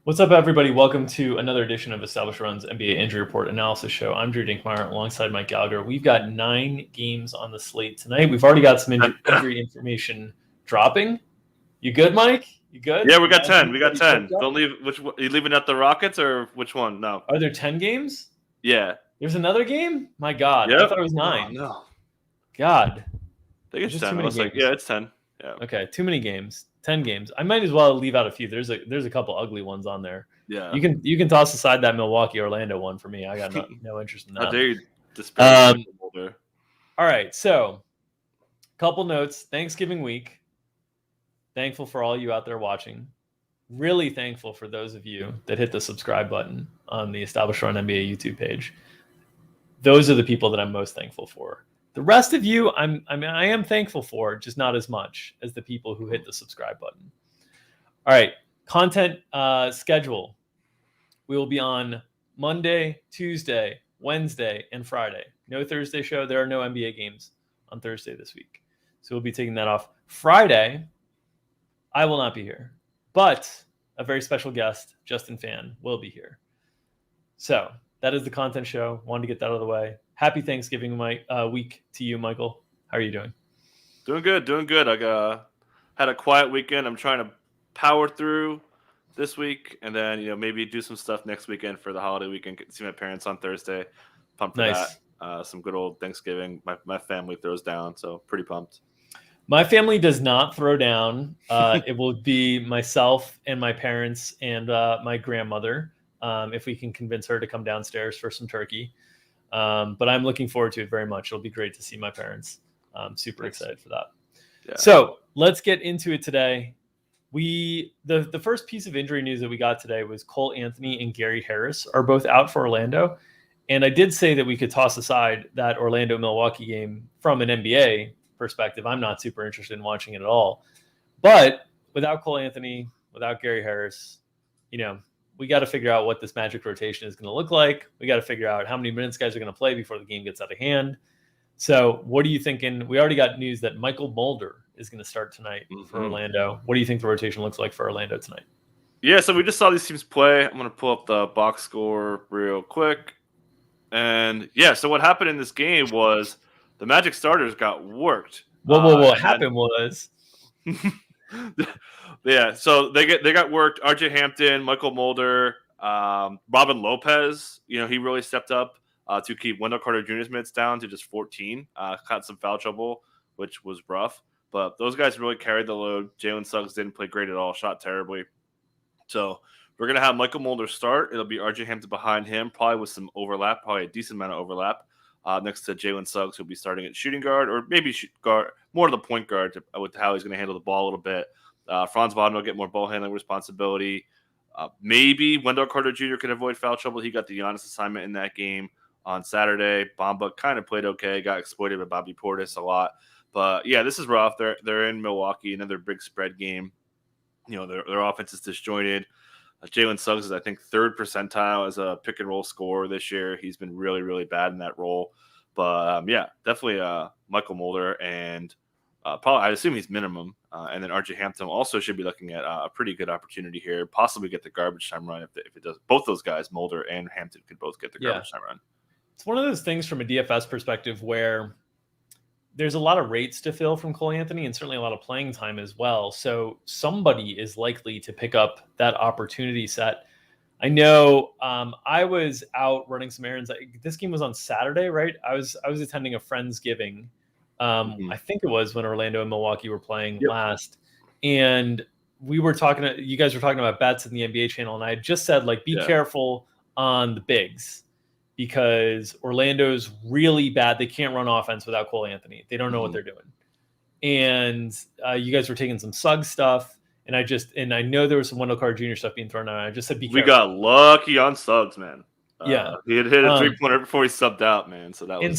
What's up, everybody? Welcome to another edition of Established Run's NBA Injury Report Analysis Show. I'm Drew Dinkmeyer alongside Mike Gallagher. We've got 9 games on the slate tonight. We've already got some injury information dropping. You good, Mike? You good? Yeah, we got 10. We got 10. Don't leave. Which are you leaving out the Rockets or which one? No. Are there 10 games? Yeah. There's another game? My God. Yep. I thought it was 9. Oh, no. God. I think it's 10. Games. Yeah, it's 10. Yeah. Okay, too many games. 10 games. I might as well leave out a few. There's a couple ugly ones on there. Yeah. You can toss aside that Milwaukee Orlando one for me. I got no interest in that. How dare you disparage all right, so couple notes. Thanksgiving week. Thankful for all you out there watching. Really thankful for those of you that hit the subscribe button on the Established Run NBA YouTube page. Those are the people that I'm most thankful for. The rest of you, I am thankful for, just not as much as the people who hit the subscribe button. All right, content schedule. We will be on Monday, Tuesday, Wednesday, and Friday. No Thursday show. There are no NBA games on Thursday this week. So we'll be taking that off. Friday, I will not be here, but a very special guest, Justin Fan, will be here. So that is the content show. Wanted to get that out of the way. Happy Thanksgiving week to you, Michael. How are you doing? Doing good. I had a quiet weekend. I'm trying to power through this week, and then maybe do some stuff next weekend for the holiday weekend. See my parents on Thursday. Pumped for that. Some good old Thanksgiving. My family throws down, so pretty pumped. My family does not throw down. It will be myself and my parents and my grandmother, if we can convince her to come downstairs for some turkey. But I'm looking forward to it very much. It'll be great to see my parents. I'm super excited for that. Yeah. So let's get into it today. The first piece of injury news that we got today was Cole Anthony and Gary Harris are both out for Orlando. And I did say that we could toss aside that Orlando-Milwaukee game from an NBA perspective. I'm not super interested in watching it at all. But without Cole Anthony, without Gary Harris, we got to figure out what this Magic rotation is going to look like. We got to figure out how many minutes guys are going to play before the game gets out of hand. So what are you thinking? We already got news that Michael Mulder is going to start tonight for Orlando. What do you think the rotation looks like for Orlando tonight? Yeah, so we just saw these teams play. I'm going to pull up the box score real quick. And, yeah, so what happened in this game was the Magic starters got worked. What happened was... Yeah, so they got worked. RJ Hampton, Michael Mulder, Robin Lopez. He really stepped up to keep Wendell Carter Jr.'s minutes down to just 14. Caught some foul trouble, which was rough. But those guys really carried the load. Jalen Suggs didn't play great at all, shot terribly. So we're going to have Michael Mulder start. It'll be RJ Hampton behind him, probably with some overlap, probably a decent amount of overlap. Next to Jalen Suggs, who'll be starting at shooting guard, or maybe guard, more to the point guard with how he's going to handle the ball a little bit. Franz Wagner will get more ball handling responsibility. Maybe Wendell Carter Jr. could avoid foul trouble. He got the Giannis assignment in that game on Saturday. Bamba kind of played okay, got exploited by Bobby Portis a lot. But, yeah, this is rough. They're in Milwaukee, another big spread game. Their offense is disjointed. Jalen Suggs is, I think, 3rd percentile as a pick-and-roll scorer this year. He's been really, really bad in that role. But, yeah, definitely Michael Mulder, and probably I assume he's minimum. And then RJ Hampton also should be looking at a pretty good opportunity here, possibly get the garbage time run if it does. Both those guys, Mulder and Hampton, could both get the garbage time run. It's one of those things from a DFS perspective where there's a lot of rates to fill from Cole Anthony and certainly a lot of playing time as well. So somebody is likely to pick up that opportunity set. I know I was out running some errands. This game was on Saturday, right? I was attending a Friendsgiving. I think it was when Orlando and Milwaukee were playing last. And we were you guys were talking about bets in the NBA channel. And I had just said, be careful on the bigs, because Orlando's really bad. They can't run offense without Cole Anthony. They don't know what they're doing. And you guys were taking some Suggs stuff. And I know there was some Wendell Carter Jr. stuff being thrown out. I just said, be careful. We got lucky on Suggs, man. He had hit a 3-pointer before he subbed out, man. So that was. And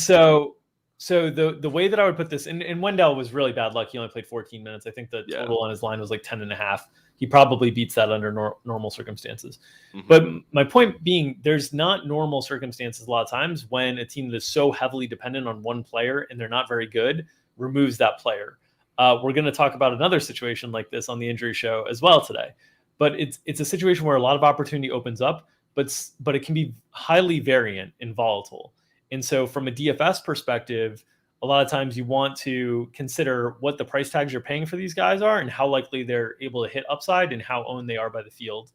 so the way that I would put this, and Wendell was really bad luck. He only played 14 minutes. I think the total on his line was 10.5. He probably beats that under normal circumstances. But my point being, there's not normal circumstances a lot of times when a team that is so heavily dependent on one player and they're not very good removes that player. We're going to talk about another situation like this on the injury show as well today. but it's a situation where a lot of opportunity opens up, but it can be highly variant and volatile. And so from a DFS perspective, a lot of times you want to consider what the price tags you're paying for these guys are and how likely they're able to hit upside and how owned they are by the field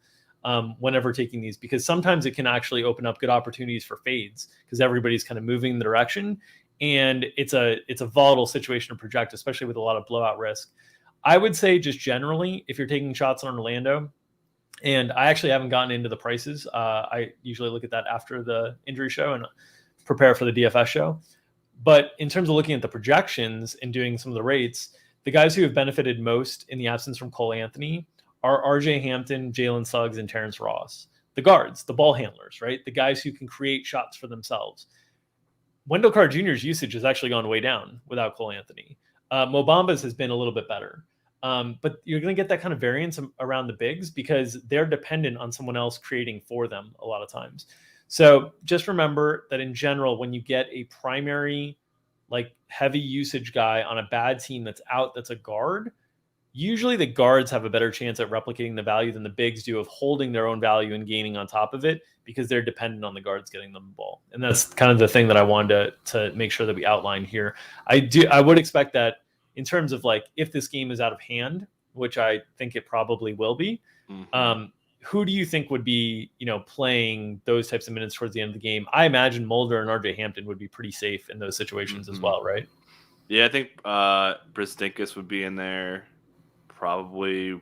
whenever taking these, because sometimes it can actually open up good opportunities for fades because everybody's kind of moving the direction, and it's a volatile situation to project, especially with a lot of blowout risk. I would say just generally, if you're taking shots on Orlando, and I actually haven't gotten into the prices. I usually look at that after the injury show and prepare for the DFS show. But in terms of looking at the projections and doing some of the rates, the guys who have benefited most in the absence from Cole Anthony are RJ Hampton, Jalen Suggs, and Terrence Ross. The guards, the ball handlers, right? The guys who can create shots for themselves. Wendell Carter Jr.'s usage has actually gone way down without Cole Anthony. Mo Bamba's has been a little bit better. But you're going to get that kind of variance around the bigs because they're dependent on someone else creating for them a lot of times. So just remember that in general, when you get a primary, like heavy usage guy on a bad team that's out, that's a guard, usually the guards have a better chance at replicating the value than the bigs do of holding their own value and gaining on top of it because they're dependent on the guards getting them the ball. And that's kind of the thing that I wanted to make sure that we outline here. I would expect that in terms of like, if this game is out of hand, which I think it probably will be, who do you think would be, playing those types of minutes towards the end of the game? I imagine Mulder and RJ Hampton would be pretty safe in those situations as well, right? Yeah, I think Bristinkus would be in there. Probably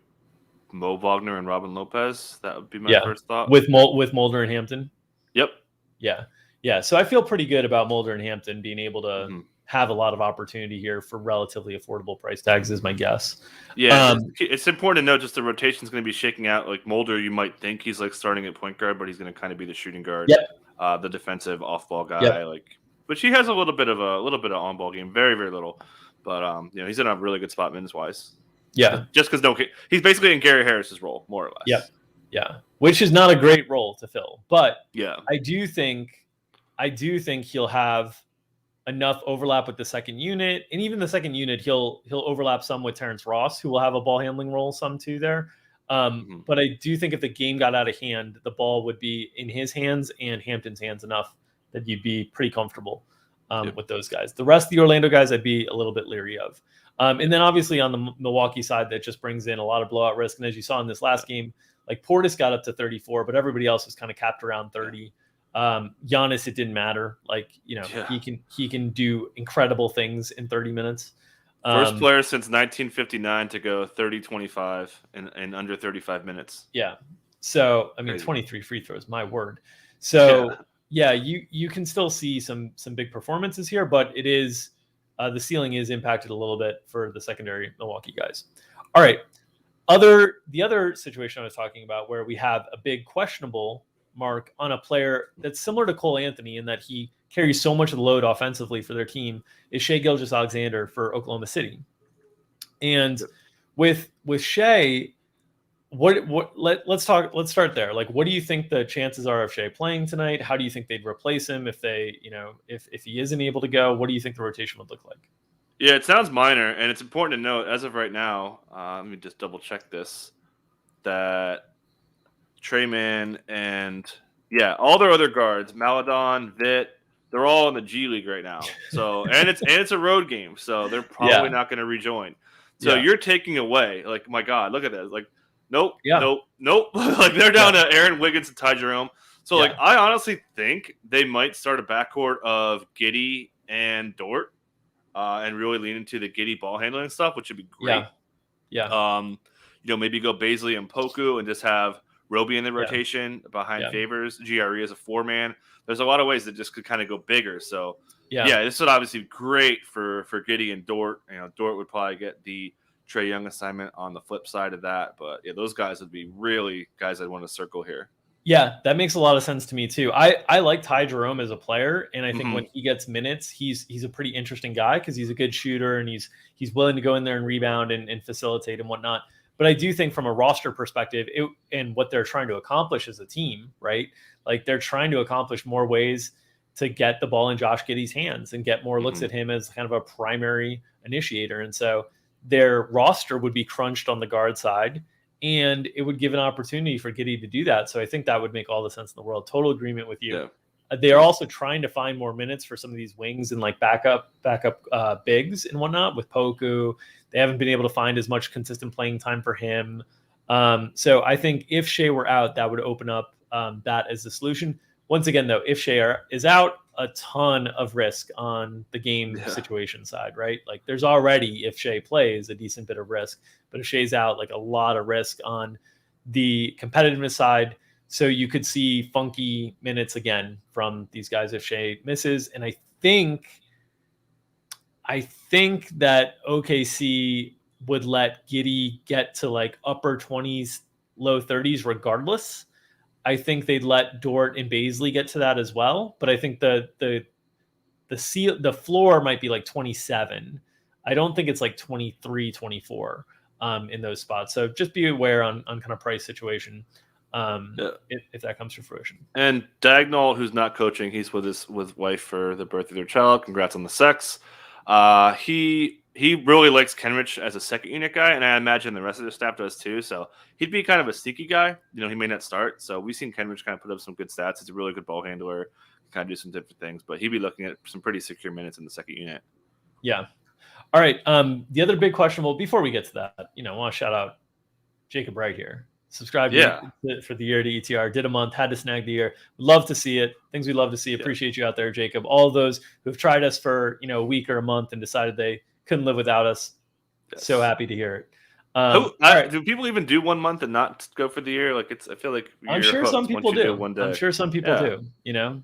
Mo Wagner and Robin Lopez. That would be my first thought. With Mulder and Hampton? Yep. Yeah. So I feel pretty good about Mulder and Hampton being able to have a lot of opportunity here for relatively affordable price tags is my guess. Yeah, it's important to note just the rotation is going to be shaking out. Like Mulder, you might think he's like starting at point guard, but he's going to kind of be the shooting guard, the defensive off-ball guy. But he has a little bit of on-ball game, very very little. But he's in a really good spot minutes wise. Yeah, just because he's basically in Gary Harris's role more or less. Yeah, which is not a great role to fill, but I do think he'll have enough overlap with the second unit, and even the second unit, he'll overlap some with Terrence Ross, who will have a ball handling role some too there. But I do think if the game got out of hand, the ball would be in his hands and Hampton's hands enough that you'd be pretty comfortable with those guys. The rest of the Orlando guys, I'd be a little bit leery of. And then obviously on the Milwaukee side, that just brings in a lot of blowout risk. And as you saw in this last game, like Portis got up to 34, but everybody else was kind of capped around 30. Giannis, it didn't matter. He can do incredible things in 30 minutes. First player since 1959 to go 30-25 in under 35 minutes. Yeah. So, I mean, crazy. 23 free throws, my word. So you can still see some big performances here, but it is, the ceiling is impacted a little bit for the secondary Milwaukee guys. All right. The other situation I was talking about where we have a big questionable mark on a player that's similar to Cole Anthony in that he carries so much of the load offensively for their team is Shea Gilgeous-Alexander for Oklahoma City. And with Shea, let's start there. Like, what do you think the chances are of Shea playing tonight? How do you think they'd replace him if if he isn't able to go? What do you think the rotation would look like? Yeah, it sounds minor, and it's important to note as of right now. Let me just double check this. That Trey Mann and all their other guards, Maladon, Vit, they're all in the G League right now. So and it's a road game, so they're probably not going to rejoin. So you're taking away, like, my God, look at that. Like, nope. Like they're down to Aaron Wiggins and Ty Jerome. So like I honestly think they might start a backcourt of Giddey and Dort, and really lean into the Giddey ball handling stuff, which would be great. Maybe go Baisley and Poku and just have Roby in the rotation behind Favors, GRE as a 4-man. There's a lot of ways that just could kind of go bigger. So this would obviously be great for Giddey and Dort. Dort would probably get the Trae Young assignment on the flip side of that. But those guys would be really guys I'd want to circle here. Yeah, that makes a lot of sense to me too. I like Ty Jerome as a player, and I think when he gets minutes, he's a pretty interesting guy because he's a good shooter and he's willing to go in there and rebound and facilitate and whatnot. But I do think from a roster perspective, and what they're trying to accomplish as a team, right? Like they're trying to accomplish more ways to get the ball in Josh Giddey's hands and get more looks at him as kind of a primary initiator. And so their roster would be crunched on the guard side. and it would give an opportunity for Giddy to do that. So I think that would make all the sense in the world. Total agreement with you. They are also trying to find more minutes for some of these wings and like backup bigs and whatnot with Poku. They haven't been able to find as much consistent playing time for him. So I think if Shea were out, that would open up that as the solution. Once again, though, if Shea is out, a ton of risk on the game situation side, right? Like there's already, if Shea plays, a decent bit of risk, but if Shea's out, like a lot of risk on the competitiveness side. So you could see funky minutes again from these guys if Shea misses. And I think that OKC would let Giddy get to like upper 20s, low 30s regardless. I think they'd let Dort and Baisley get to that as well. But I think the floor might be like 27. I don't think it's like 23, 24 in those spots. So just be aware on kind of price situation. If that comes to fruition. And Dagnall, who's not coaching, he's with his wife for the birth of their child. Congrats on the sex. He really likes Kenrich as a second unit guy, and I imagine the rest of the staff does too. So he'd be kind of a sneaky guy. He may not start. So we've seen Kenrich kind of put up some good stats. He's a really good ball handler, kind of do some different things. But he'd be looking at some pretty secure minutes in the second unit. Yeah. All right. The other big question, well, before we get to that, I want to shout out Jacob Wright here. Subscribe for the year to ETR. Did a month, had to snag the year. Love to see it. Things we love to see. Appreciate you out there, Jacob. All of those who've tried us for a week or a month and decided they couldn't live without us. Yes. So happy to hear it. Do people even do 1 month and not go for the year? Like I feel like I'm sure some people do. I'm sure some people do.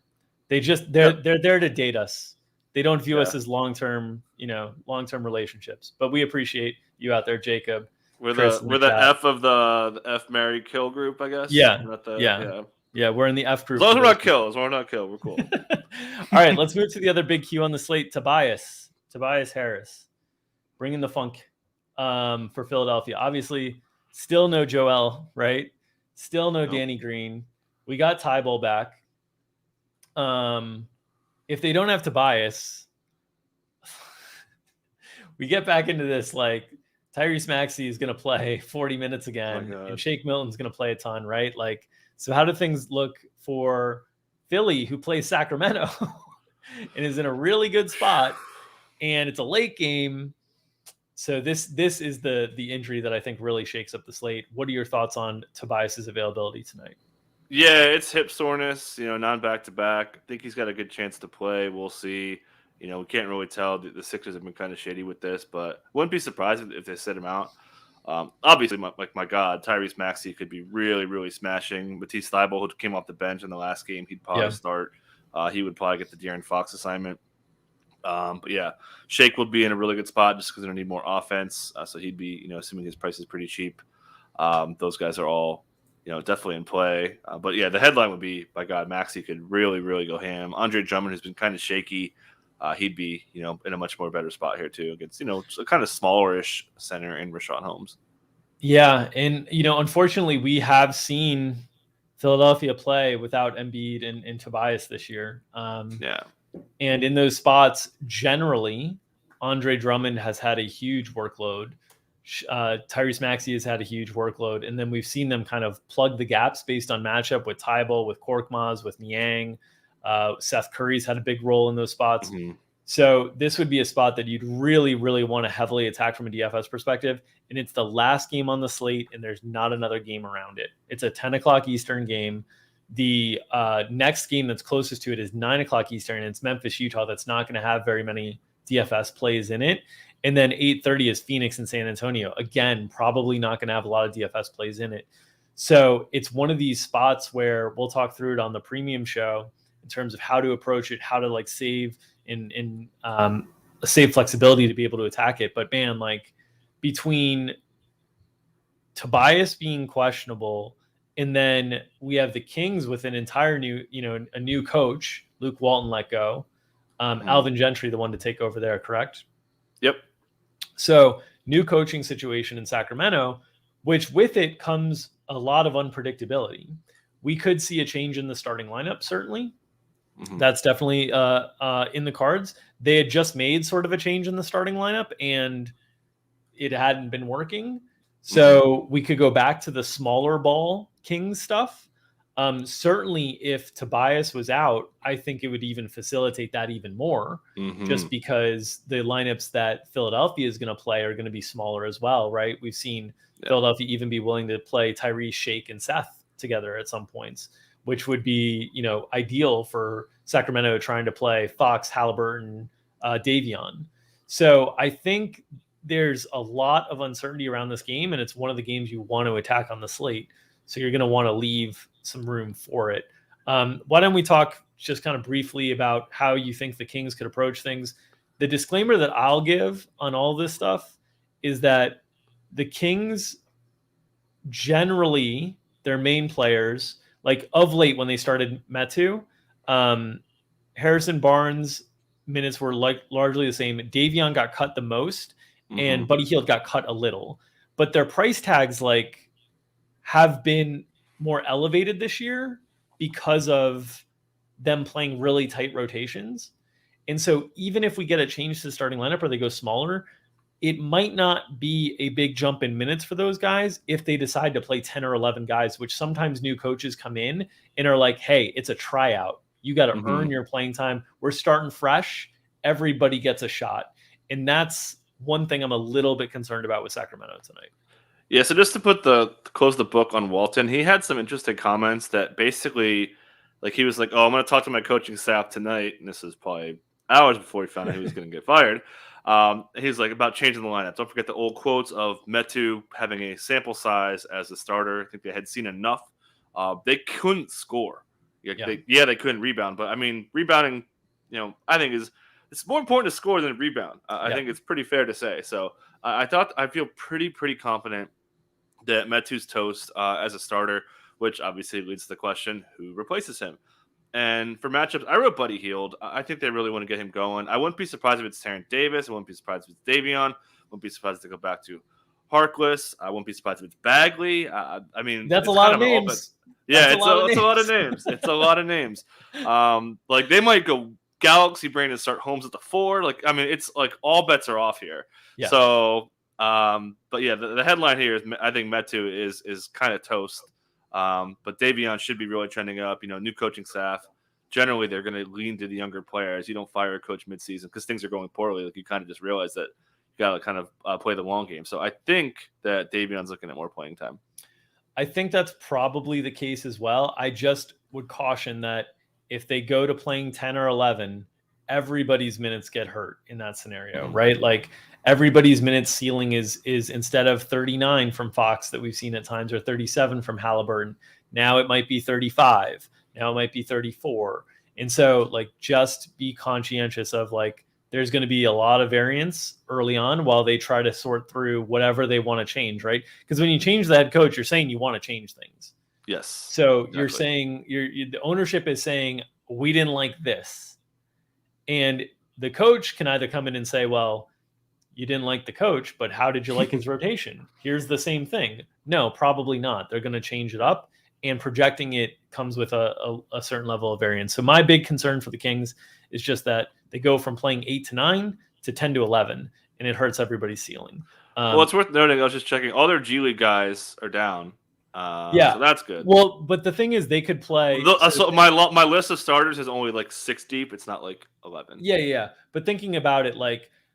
They just they're there to date us. They don't view us as long-term relationships. But we appreciate you out there, Jacob. We're the F of the F Marry Kill group, I guess. Yeah. We're in the F group. As long as we're not kill, we're cool. All right, let's move to the other big Q on the slate. Tobias Harris, bringing the funk for Philadelphia. Obviously, still no Joel, right? Still no Danny Green. We got Tybalt back. If they don't have Tobias, we get back into this like Tyrese Maxey is going to play 40 minutes again, and Shake Milton's going to play a ton, right? Like, so how do things look for Philly, who plays Sacramento and is in a really good spot, and it's a late game? So this is the injury that I think really shakes up the slate. What are your thoughts on Tobias's availability tonight? Yeah, it's hip soreness, non-back-to-back. I think he's got a good chance to play. We'll see. We can't really tell. The Sixers have been kind of shady with this, but wouldn't be surprised if they sit him out. Obviously, my God, Tyrese Maxey could be really, really smashing. Matisse Thybulle, who came off the bench in the last game, he'd probably start. He would probably get the De'Aaron Fox assignment. But yeah, Shake will be in a really good spot just because they're going to need more offense. So he'd be, assuming his price is pretty cheap. Those guys are all, definitely in play. But yeah, the headline would be, by God, Maxey could really, really go ham. Andre Drummond, who's been kind of shaky, he'd be, in a much more better spot here too against, a kind of smallerish center in Rashawn Holmes. Yeah, and unfortunately, we have seen Philadelphia play without Embiid and Tobias this year. And in those spots, generally, Andre Drummond has had a huge workload. Tyrese Maxey has had a huge workload, and then we've seen them kind of plug the gaps based on matchup with Tybalt, with Korkmaz, with Niang. Seth Curry's had a big role in those spots. Mm-hmm. So this would be a spot that you'd really, really want to heavily attack from a DFS perspective. And it's the last game on the slate, and there's not another game around it. It's a 10 o'clock Eastern game. The next game that's closest to it is 9 o'clock Eastern, and it's Memphis, Utah. That's not going to have very many DFS plays in it. And then 8:30 is Phoenix and San Antonio. Again, probably not going to have a lot of DFS plays in it. So it's one of these spots where we'll talk through it on the premium show in terms of how to approach it, how to like save in save flexibility to be able to attack it. But man, like between Tobias being questionable, and then we have the Kings with an entire new, a new coach, Luke Walton let go, Alvin Gentry, the one to take over there, correct? Yep. So new coaching situation in Sacramento, which with it comes a lot of unpredictability. We could see a change in the starting lineup, certainly. Mm-hmm. That's definitely in the cards. They had just made sort of a change in the starting lineup, and it hadn't been working. So we could go back to the smaller ball Kings stuff. Certainly if Tobias was out, I think it would even facilitate that even more, just because the lineups that Philadelphia is going to play are going to be smaller as well, right? We've seen Philadelphia even be willing to play Tyrese, Shake, and Seth together at some points, which would be, ideal for Sacramento trying to play Fox, Halliburton, Davion. So I think there's a lot of uncertainty around this game, and it's one of the games you want to attack on the slate. So you're going to want to leave some room for it. Why don't we talk just kind of briefly about how you think the Kings could approach things? The disclaimer that I'll give on all this stuff is that the Kings generally, their main players, like of late when they started Metu, Harrison Barnes minutes were largely the same. Davion got cut the most, and Buddy Hield got cut a little. But their price tags have been more elevated this year because of them playing really tight rotations. And so even if we get a change to the starting lineup or they go smaller, it might not be a big jump in minutes for those guys if they decide to play 10 or 11 guys, which sometimes new coaches come in and are like, hey, it's a tryout. You got to earn your playing time. We're starting fresh. Everybody gets a shot. And that's one thing I'm a little bit concerned about with Sacramento tonight. Yeah, so just to close the book on Walton, he had some interesting comments that basically, he was like, "Oh, I'm going to talk to my coaching staff tonight," and this is probably hours before he found out he was going to get fired. He's like about changing the lineup. Don't forget the old quotes of Metu having a sample size as a starter. I think they had seen enough. They couldn't score. They couldn't rebound, but I mean, rebounding, I think it's more important to score than rebound. I think it's pretty fair to say. So I feel pretty confident that Metu's toast as a starter, which obviously leads to the question, who replaces him? And for matchups, I wrote Buddy Hield. I think they really want to get him going. I wouldn't be surprised if it's Terrence Davis. I wouldn't be surprised if it's Davion. I wouldn't be surprised if they go back to Harkless. I wouldn't be surprised if it's Bagley. I mean, that's a lot of names. Yeah, it's a lot of names. It's a lot of names. They might go Galaxy Brain and start Holmes at the 4. It's all bets are off here. Yeah. So, but yeah, the headline here is I think Metu is kind of toast. But Davion should be really trending up. New coaching staff. Generally, they're going to lean to the younger players. You don't fire a coach midseason because things are going poorly. You kind of just realize that you got to kind of play the long game. So I think that Davion's looking at more playing time. I think that's probably the case as well. I just would caution that if they go to playing 10 or 11, everybody's minutes get hurt in that scenario, right? Everybody's minutes ceiling is instead of 39 from Fox that we've seen at times, or 37 from Halliburton, now it might be 35. Now it might be 34. And so just be conscientious of there's going to be a lot of variance early on while they try to sort through whatever they want to change, right? Because when you change the head coach, you're saying you want to change things. Yes. So exactly. You're saying the ownership is saying, we didn't like this. And the coach can either come in and say, well, you didn't like the coach, but how did you like his rotation? Here's the same thing. No, probably not. They're going to change it up, and projecting it comes with a certain level of variance. So my big concern for the Kings is just that they go from playing 8 to 9 to 10 to 11, and it hurts everybody's ceiling. Well, it's worth noting, I was just checking, all their G League guys are down. So that's good. Well, but the thing is, they could play. So my list of starters is only 6 deep. It's not 11. Yeah. But thinking about it,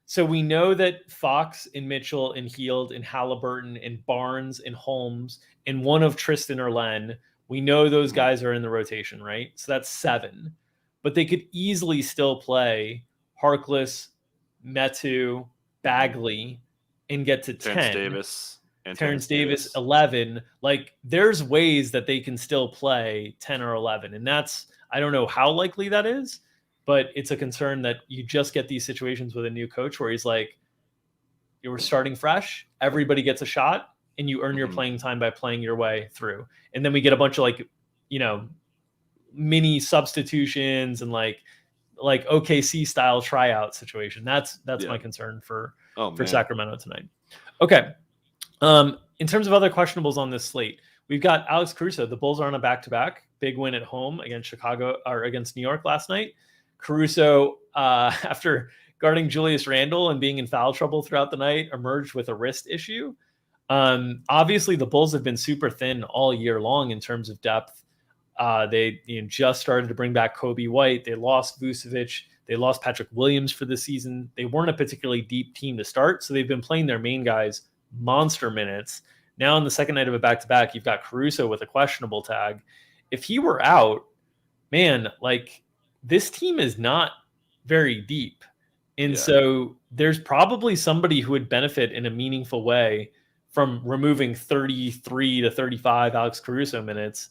so we know that Fox and Mitchell and Hield and Halliburton and Barnes and Holmes and one of Tristan or Len, we know those guys are in the rotation, right? So that's 7. But they could easily still play Harkless, Metu, Bagley, and get to 10. Terrence Davis 11. There's ways that they can still play 10 or 11, and that's, I don't know how likely that is, but it's a concern that you just get these situations with a new coach where he's like, you were starting fresh, everybody gets a shot, and you earn your playing time by playing your way through. And then we get a bunch of mini substitutions and OKC style tryout situation. That's my concern for Sacramento tonight. Okay. In terms of other questionables on this slate, we've got Alex Caruso. The Bulls are on a back-to-back. Big win at home against against New York last night. Caruso, after guarding Julius Randle and being in foul trouble throughout the night, emerged with a wrist issue. Obviously, the Bulls have been super thin all year long in terms of depth. They just started to bring back Kobe White. They lost Vucevic. They lost Patrick Williams for the season. They weren't a particularly deep team to start, so they've been playing their main guys monster minutes. Now, on the second night of a back-to-back, you've got Caruso with a questionable tag. If he were out, man, like this team is not very deep. And so there's probably somebody who would benefit in a meaningful way from removing 33 to 35 Alex Caruso minutes.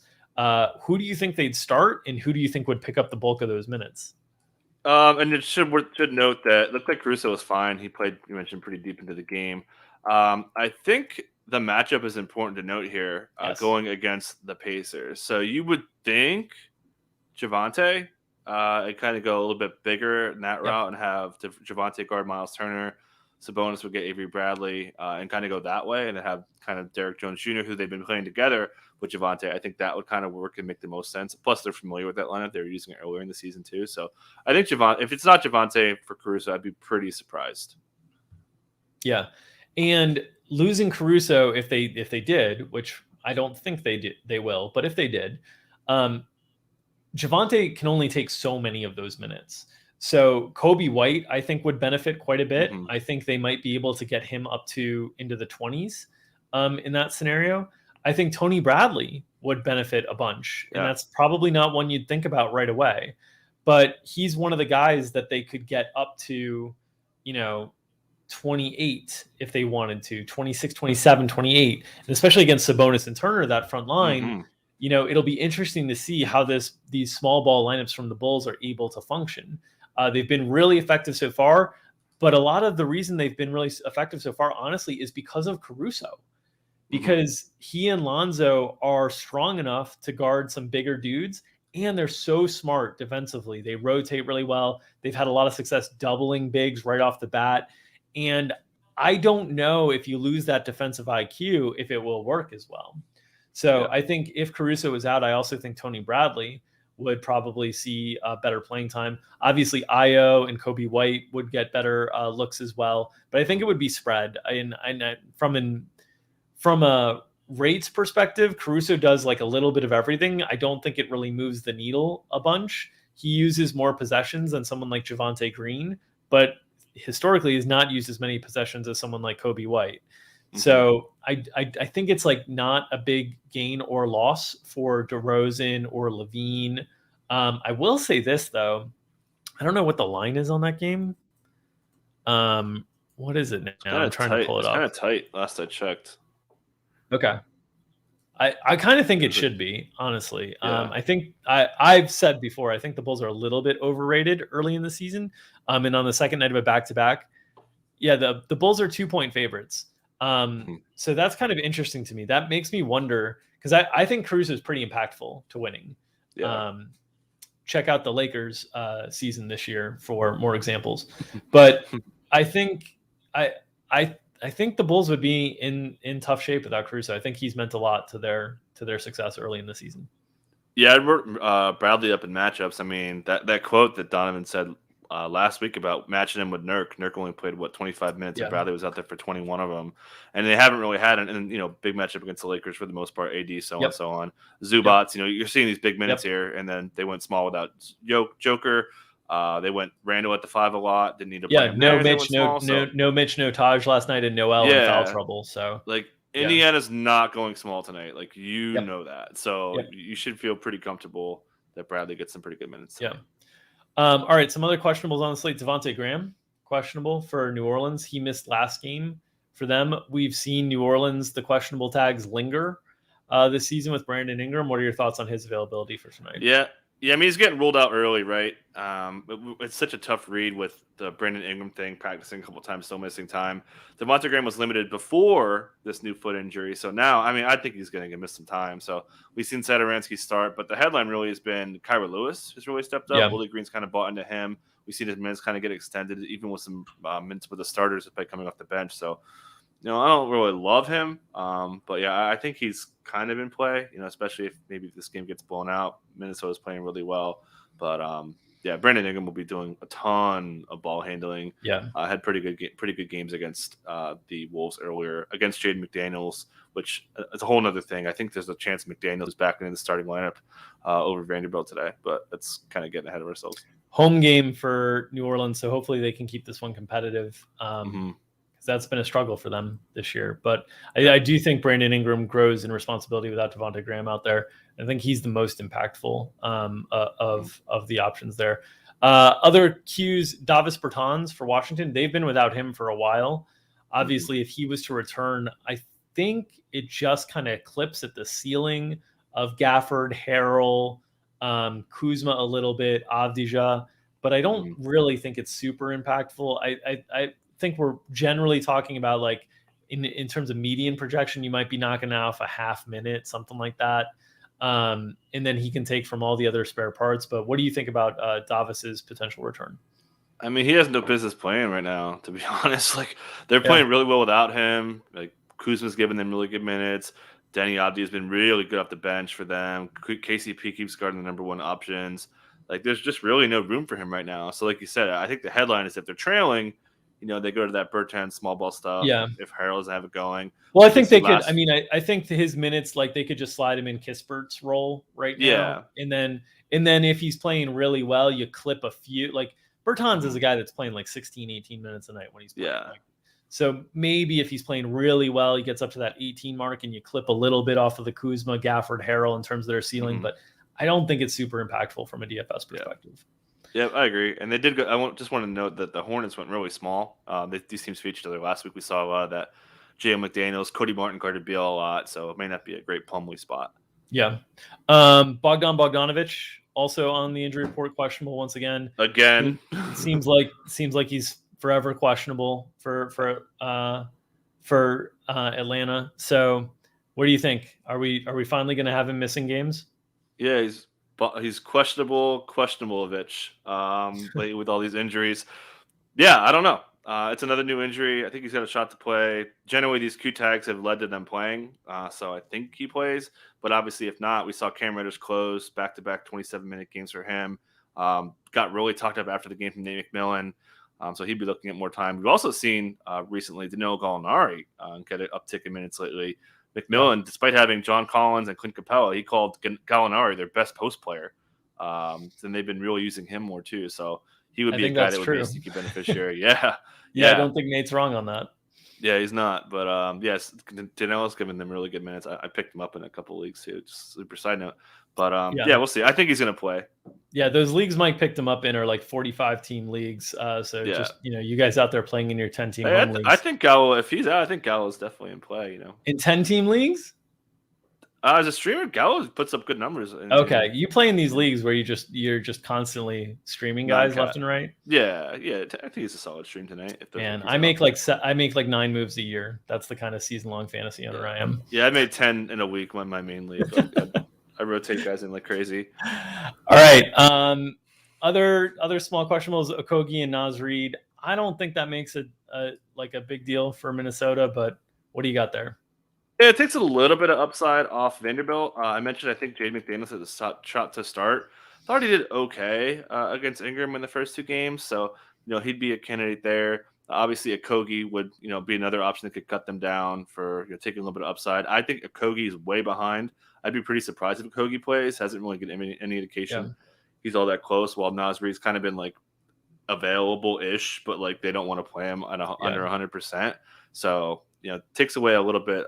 Who do you think they'd start, and who do you think would pick up the bulk of those minutes? And it should note that it looked like Caruso was fine. He played, you mentioned, pretty deep into the game. I think the matchup is important to note here, going against the Pacers. So you would think Javonte and kind of go a little bit bigger in that route and have Javonte guard Miles Turner. Sabonis would get Avery Bradley and kind of go that way, and have kind of Derek Jones Jr., who they've been playing together with Javonte. I think that would kind of work and make the most sense. Plus, they're familiar with that lineup. They were using it earlier in the season too. So I think if it's not Javonte for Caruso, I'd be pretty surprised. Yeah, and losing Caruso, if they did, which I don't think they will, but if they did, Javonte can only take so many of those minutes. So Kobe White, I think, would benefit quite a bit. I think they might be able to get him up to into the 20s in that scenario. I think Tony Bradley would benefit a bunch, and that's probably not one you'd think about right away. But he's one of the guys that they could get up to, 28 if they wanted to, 26, 27, 28, and especially against Sabonis and Turner, that front line. It'll be interesting to see how these small ball lineups from the Bulls are able to function. They've been really effective so far, but a lot of the reason they've been really effective so far, honestly, is because of Caruso. Because he and Lonzo are strong enough to guard some bigger dudes, and they're so smart defensively. They rotate really well. They've had a lot of success doubling bigs right off the bat. And I don't know if you lose that defensive IQ, if it will work as well. So I think if Caruso is out, I also think Tony Bradley would probably see better playing time. Obviously, Io and Kobe White would get better looks as well. But I think it would be spread. And from a rates perspective, Caruso does like a little bit of everything. I don't think it really moves the needle a bunch. He uses more possessions than someone like Javonte Green, but historically has not used as many possessions as someone like Kobe White. So I think it's like not a big gain or loss for DeRozan or Levine. I will say this though, I don't know what the line is on that game. What is it now? I'm trying to pull it up. It's kind of tight. Last I checked. Okay. I kind of think it should be, honestly. I think I've said before, I think the Bulls are a little bit overrated early in the season. And on the second night of a back-to-back, the Bulls are 2-point favorites. So that's kind of interesting to me. That makes me wonder, because I think Caruso is pretty impactful to winning. Check out the Lakers season this year for more examples. But I think I think the Bulls would be in tough shape without Caruso. I think he's meant a lot to their success early in the season. Yeah, I wrote Bradley up in matchups. I mean, that quote that Donovan said last week about matching him with Nurk. Nurk only played 25 minutes, and Bradley was out there for 21 of them. And they haven't really had an big matchup against the Lakers for the most part. AD, so on and so on. Zubats, you're seeing these big minutes here, and then they went small without Joker. They went Randall at the 5 a lot. Didn't need to play him no there. Mitch, no Mitch, no Taj last night, and Noel in foul trouble. So Indiana's not going small tonight. Know that. So you should feel pretty comfortable that Bradley gets some pretty good minutes tonight. All right, some other questionables on the slate. Devonte Graham, questionable for New Orleans. He missed last game for them. We've seen New Orleans, the questionable tags linger this season with Brandon Ingram. What are your thoughts on his availability for tonight? Yeah, I mean, he's getting ruled out early, right? It's such a tough read with the Brandon Ingram thing, practicing a couple times, still missing time. Devonte Graham was limited before this new foot injury. So now, I mean, I think he's going to miss some time. So we've seen Satoransky start, but the headline really has been Kyra Lewis has really stepped up. Willie Green's kind of bought into him. We've seen his minutes kind of get extended, even with some minutes with the starters coming off the bench. So, I don't really love him. But yeah, I think he's kind of in play, especially if maybe this game gets blown out. Minnesota's playing really well. But yeah, Brandon Ingram will be doing a ton of ball handling. Yeah. Had pretty good games against the Wolves earlier, against Jaden McDaniels, which is a whole other thing. I think there's a chance McDaniels is back in the starting lineup over Vanderbilt today, but that's kind of getting ahead of ourselves. Home game for New Orleans, so hopefully they can keep this one competitive. Mm-hmm. That's been a struggle for them this year. But I do think Brandon Ingram grows in responsibility without Devonte Graham out there. I think he's the most impactful of the options there. Other cues, Davis Bertans for Washington. They've been without him for a while. Obviously, if he was to return, I think it just kind of clips at the ceiling of Gafford, Harrell, Kuzma a little bit, Avdija. But I don't really think it's super impactful. I think we're generally talking about like in terms of median projection, you might be knocking off a half minute, something like that. And then he can take from all the other spare parts. But what do you think about Davis's potential return? I mean, he has no business playing right now, to be honest. Like, they're playing really well without him. Like, Kuzma's giving them really good minutes. Danny Abdi has been really good off the bench for them. KCP keeps guarding the number one options. Like, there's just really no room for him right now. So, like you said, I think the headline is if they're trailing, they go to that Bertans small ball stuff. Yeah. If Harrell doesn't have it going. Well, I think they could. I mean, I think his minutes, like they could just slide him in Kispert's role right now. Yeah. And then if he's playing really well, you clip a few. Like Bertans is a guy that's playing like 16, 18 minutes a night when he's playing. Yeah. So maybe if he's playing really well, he gets up to that 18 mark and you clip a little bit off of the Kuzma, Gafford, Harrell in terms of their ceiling. But I don't think it's super impactful from a DFS perspective. Yeah, I agree. And they did go. Just want to note that the Hornets went really small. These teams featured each other last week. We saw a lot of that. Jalen McDaniels, Cody Martin guarded Beal a lot, so it may not be a great Plumlee spot. Yeah. Bogdanovich also on the injury report, questionable once again. Again, it seems like he's forever questionable for Atlanta. So, what do you think? Are we finally going to have him missing games? Yeah, he's questionable-ish lately with all these injuries. Yeah, I don't know. It's another new injury. I think he's got a shot to play. Generally, these Q tags have led to them playing, so I think he plays. But obviously, if not, we saw Cam Reddish close back-to-back 27-minute games for him. Got really talked up after the game from Nate McMillan, so he'd be looking at more time. We've also seen recently Danilo Gallinari get an uptick in minutes lately. McMillan, despite having John Collins and Clint Capella, he called Gallinari their best post player. And they've been really using him more too. So he would be a guy that would be a sneaky beneficiary. Yeah. I don't think Nate's wrong on that. Yeah, he's not. But yes, Danilo's giving them really good minutes. I picked him up in a couple of leagues too. Just super side note. But yeah, we'll see. I think he's going to play. Yeah, those leagues Mike picked him up in are like 45-team leagues. Just you guys out there playing in your 10-team home leagues. I think Gallo, if he's out, I think Gallo's definitely in play. In 10-team leagugues. As a streamer, Gallo puts up good numbers. Okay, you play in these leagues where you're just constantly streaming guys left and right. Yeah. I think it's a solid stream tonight. Man, I make like 9 moves a year. That's the kind of season-long fantasy owner I am. Yeah, I made 10 in a week on my main league. I rotate guys in like crazy. All right. Other small questionables, Okogie and Naz Reid. I don't think that makes it like a big deal for Minnesota, but what do you got there? Yeah, it takes a little bit of upside off Vanderbilt. I mentioned I think Jaden McDaniels had a shot to start. Thought he did okay against Ingram in the first 2 games, so he'd be a candidate there. Obviously, Okogie would be another option that could cut them down for taking a little bit of upside. I think Okogie is way behind. I'd be pretty surprised if Okogie plays. Hasn't really given any indication he's all that close. While Naz Reid's kind of been like available-ish, but like they don't want to play him under 100%. So takes away a little bit.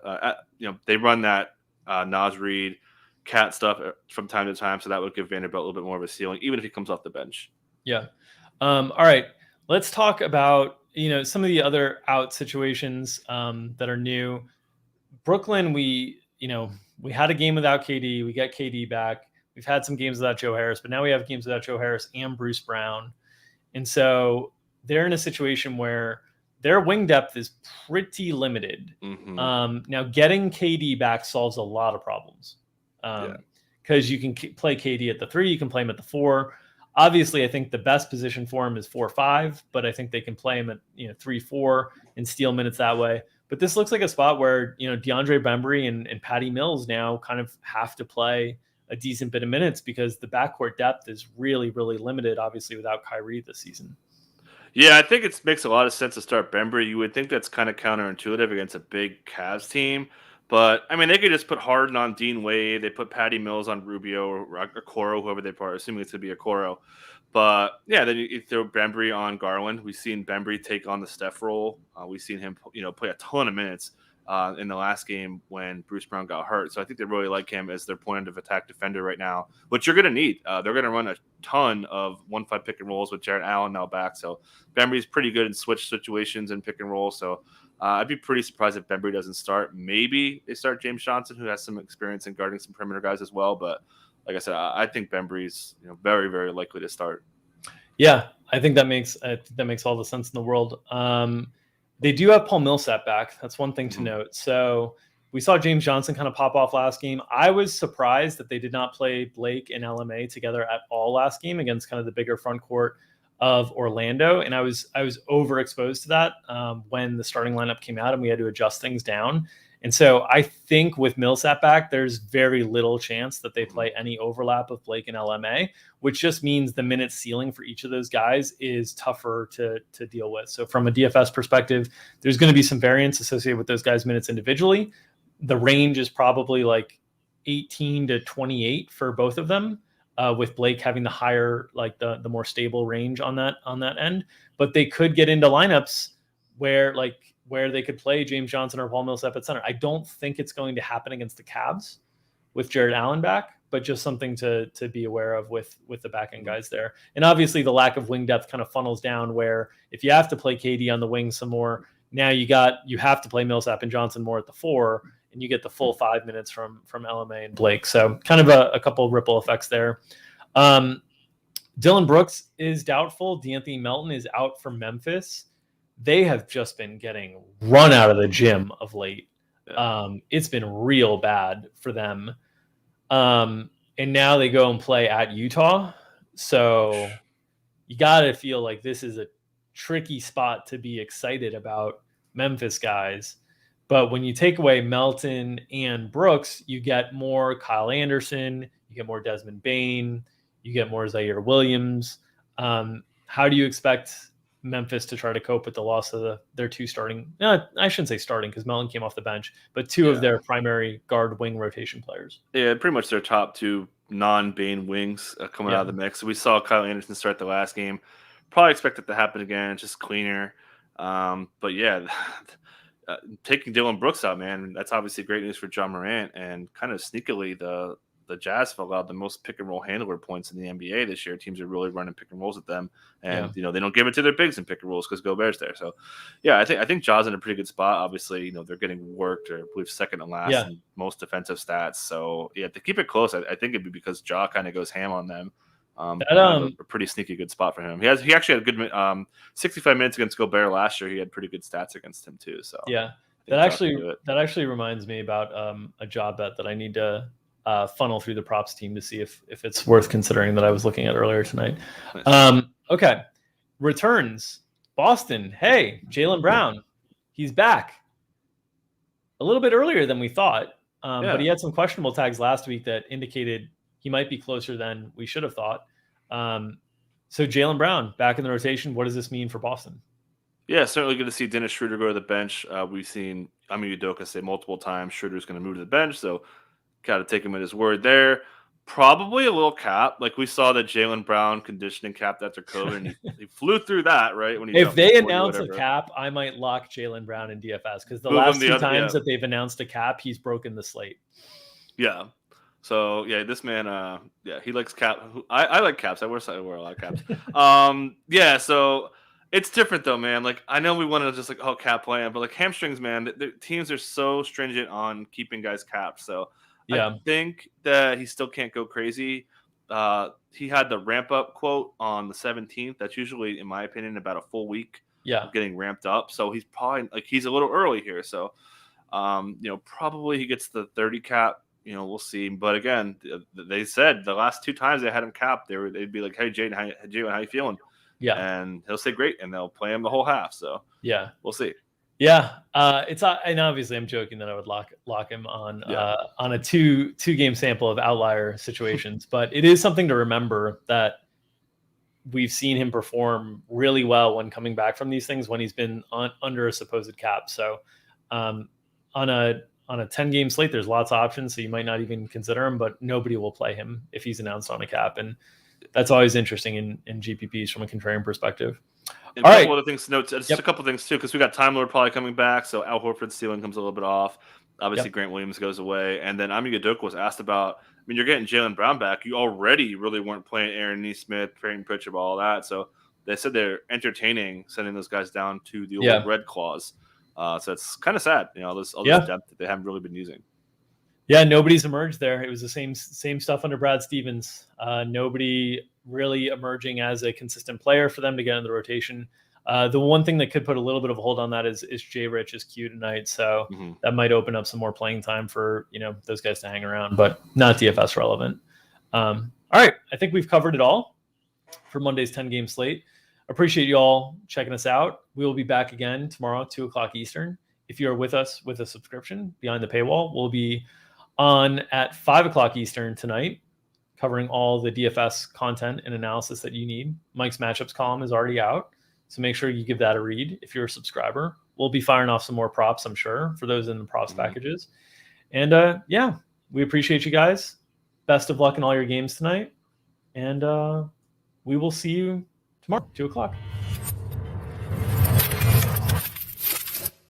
They run that Naz Reid cat stuff from time to time, so that would give Vanderbilt a little bit more of a ceiling, even if he comes off the bench. Yeah. All right. Let's talk about some of the other out situations that are new. Brooklyn, we had a game without KD. We got KD back. We've had some games without Joe Harris, but now we have games without Joe Harris and Bruce Brown. And so they're in a situation where their wing depth is pretty limited. Now, getting KD back solves a lot of problems because you can play KD at the 3, you can play him at the 4. Obviously, I think the best position for him is 4-5, but I think they can play him at 3-4 and steal minutes that way. But this looks like a spot where DeAndre Bembry and Patty Mills now kind of have to play a decent bit of minutes because the backcourt depth is really, really limited, obviously, without Kyrie this season. Yeah, I think it makes a lot of sense to start Bembry. You would think that's kind of counterintuitive against a big Cavs team. But, I mean, they could just put Harden on Dean Wade. They put Patty Mills on Rubio or Okoro, whoever they put, assuming it's going to be Okoro. But, yeah, then you throw Bembry on Garland. We've seen Bembry take on the Steph role. We've seen him, play a ton of minutes in the last game when Bruce Brown got hurt. So I think they really like him as their point of attack defender right now, which you're going to need. They're going to run a ton of 1-5 pick and rolls with Jarrett Allen now back. So Bembry's pretty good in switch situations and pick and roll. So I'd be pretty surprised if Bembry doesn't start. Maybe they start James Johnson, who has some experience in guarding some perimeter guys as well. But like I said, I think Bembry's very, very likely to start. Yeah, I think that makes all the sense in the world. They do have Paul Millsap back. That's one thing to note. So we saw James Johnson kind of pop off last game. I was surprised that they did not play Blake and LMA together at all last game against kind of the bigger front court of Orlando. And I was overexposed to that when the starting lineup came out and we had to adjust things down. And so I think with Millsap back, there's very little chance that they play any overlap of Blake and LMA, which just means the minute ceiling for each of those guys is tougher to deal with. So from a DFS perspective, there's going to be some variance associated with those guys' minutes individually. The range is probably like 18 to 28 for both of them, with Blake having the higher, like the more stable range on that end. But they could get into lineups where they could play James Johnson or Paul Millsap at center. I don't think it's going to happen against the Cavs with Jarrett Allen back, but just something to be aware of with the back end guys there. And obviously the lack of wing depth kind of funnels down where if you have to play KD on the wing some more, now you have to play Millsap and Johnson more at the 4, and you get the full 5 minutes from LMA and Blake. So kind of a couple ripple effects there. Dylan Brooks is doubtful. D'Anthony Melton is out for Memphis. They have just been getting run out of the gym of late. It's been real bad for them. And now they go and play at Utah. So you got to feel like this is a tricky spot to be excited about Memphis guys. But when you take away Melton and Brooks, you get more Kyle Anderson, you get more Desmond Bane, you get more Zaire Williams. How do you expect Memphis to try to cope with the loss of their two starting? No, I shouldn't say starting because Melton came off the bench, but two of their primary guard wing rotation players. Yeah, pretty much their top two non-Bane wings coming out of the mix. We saw Kyle Anderson start the last game. Probably expect it to happen again, just cleaner. But yeah, taking Dylan Brooks out, man, that's obviously great news for John Morant. And kind of sneakily, the Jazz have allowed the most pick and roll handler points in the NBA this year. Teams are really running pick and rolls at them, and they don't give it to their bigs in pick and rolls because Gobert's there. So, yeah, I think Ja's in a pretty good spot. Obviously, they're getting worked, or I believe second to last in most defensive stats. So, yeah, to keep it close, I think it'd be because Ja kind of goes ham on them. A pretty sneaky good spot for him. He actually had a good 65 minutes against Gobert last year. He had pretty good stats against him too. So yeah, that actually reminds me about a job bet that I need to funnel through the props team to see if it's worth considering that I was looking at earlier tonight. Nice. Okay, returns Boston. Hey, Jaylen Brown, he's back a little bit earlier than we thought, but he had some questionable tags last week that indicated he might be closer than we should have thought. So Jaylen Brown back in the rotation. What does this mean for Boston? Yeah, certainly good to see Dennis Schroeder go to the bench. We've seen Ime Udoka say multiple times Schroeder's going to move to the bench, so got to take him at his word there. Probably a little cap. Like we saw that Jaylen Brown conditioning capped after COVID, and he flew through that, right? When if they announce a cap, I might lock Jaylen Brown in DFS because the last two times that they've announced a cap, he's broken the slate. Yeah. So yeah, this man, he likes cap. I like caps. I wear a lot of caps. Yeah. So it's different though, man. Like I know we want to just cap plan, but like hamstrings, man, the teams are so stringent on keeping guys capped. So I think that he still can't go crazy. He had the ramp up quote on the 17th. That's usually, in my opinion, about a full week of getting ramped up. So he's probably he's a little early here. So probably he gets the 30 cap. We'll see. But again, they said the last two times they had him capped, they'd be like, "Hey, Jaylen, how you feeling?" Yeah, and he'll say, "Great," and they'll play him the whole half. So yeah, we'll see. Yeah, it's and obviously I'm joking that I would lock him on a two game sample of outlier situations, but it is something to remember that we've seen him perform really well when coming back from these things when he's been under a supposed cap. So on a 10 game slate, there's lots of options, so you might not even consider him, but nobody will play him if he's announced on a cap, and that's always interesting in GPPs from a contrarian perspective. And All a right. couple other things to note. Just a couple things too, because we got Time Lord probably coming back, so Al Horford's ceiling comes a little bit off. Obviously, Grant Williams goes away, and then Ami Udoka was asked about. I mean, you're getting Jaylen Brown back. You already really weren't playing Aaron Nesmith, Peyton Pritchard, all that. So they said they're entertaining sending those guys down to the old red clause. So it's kind of sad, all this depth that they haven't really been using. Yeah, nobody's emerged there. It was the same stuff under Brad Stevens. Nobody really emerging as a consistent player for them to get in the rotation. The one thing that could put a little bit of a hold on that is Jay Rich's Q tonight, so that might open up some more playing time for those guys to hang around, but not DFS relevant. All right, I think we've covered it all for Monday's 10 game slate. Appreciate you all checking us out. We will be back again tomorrow, 2:00 Eastern. If you are with us with a subscription behind the paywall, we'll be on at 5:00 Eastern tonight, covering all the DFS content and analysis that you need. Mike's matchups column is already out, so make sure you give that a read if you're a subscriber. We'll be firing off some more props, I'm sure, for those in the props packages. And we appreciate you guys. Best of luck in all your games tonight. And we will see you tomorrow, 2:00.